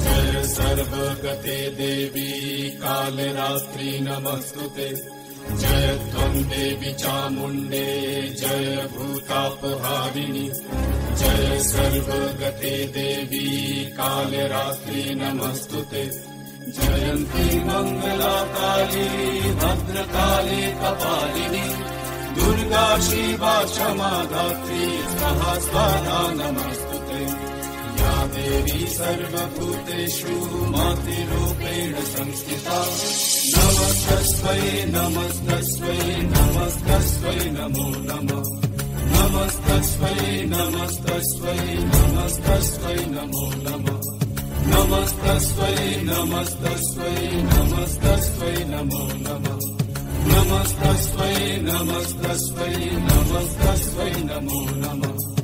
जय सर्वगते देवी कालरात्रि नमस्तुते। जय त्वं देवी चामुण्डे जय भूतापहारिणि। जय सर्वगते देवी कालरात्रि नमस्तुते। जयन्ती मंगला काली भद्रकाली कपालिनी। दुर्गा शिवा क्षमा धात्री स्वाहा स्वाहा नमस्तुते। या देवी सर्वभूतेषु मातृरूपेण संस्थिता। नमस्तस्मै नमस्तस्मै नमस्तस्मै नमो नमः। नमस्तस्मै नमस्तस्मै नमस्तस्मै नमो नमः। नमस्तस्मै नमस्तस्मै नमस्तस्मै नमो नमः। नमस्तस्मै नमस्तस्मै नमस्तस्मै नमो नमः।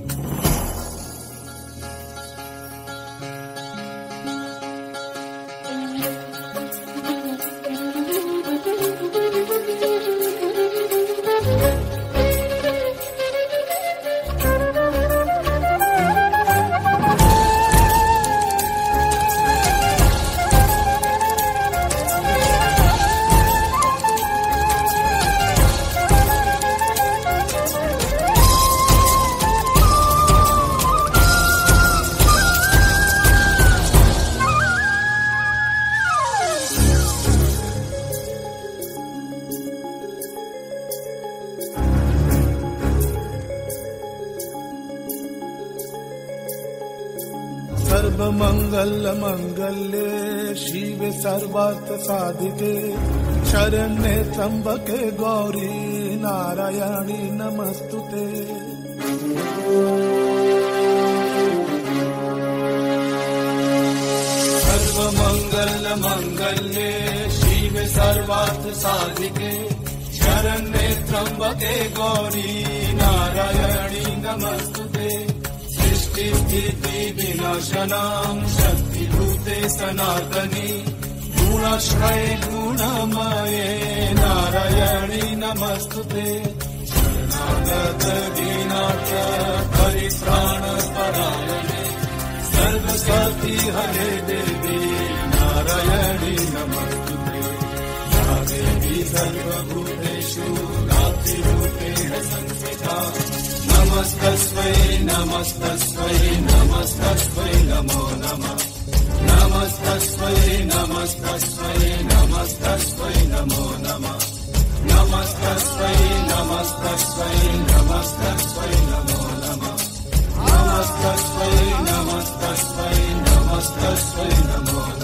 सर्वमंगल मंगल्ये शिवे सर्वार्थ साधिके। शरण्ये त्र्यंबके गौरी नारायणी नमस्तुते। सर्वमंगल मंगल्ये शिवे सर्वार्थ साधिके। शरण्ये त्र्यंबके गौरी नारायणी नमस्तुते। स्थिति विनाशनां शक्तिभूते सनातनी। गुणाश्रये गुणमये नारायणी नमस्तुते। शरणागत दीनार्थ परित्राण परायणे। सर्वशक्ति हरे देवी नारायणी नमस्तुते। या देवी सर्वभूतेषु मातृरूपेण संस्थिता। नमस्तस्मै नमस्तस्मै नमस्तस्मै नमो नमः। नमस्तस्मै नमस्तस्मै नमस्तस्मै नमो नमः। नमस्तस्मै नमस्तस्मै नमस्तस्मै नमो नमः। नमस्तस्मै नमस्तस्मै नमस्तस्मै नमो नमः।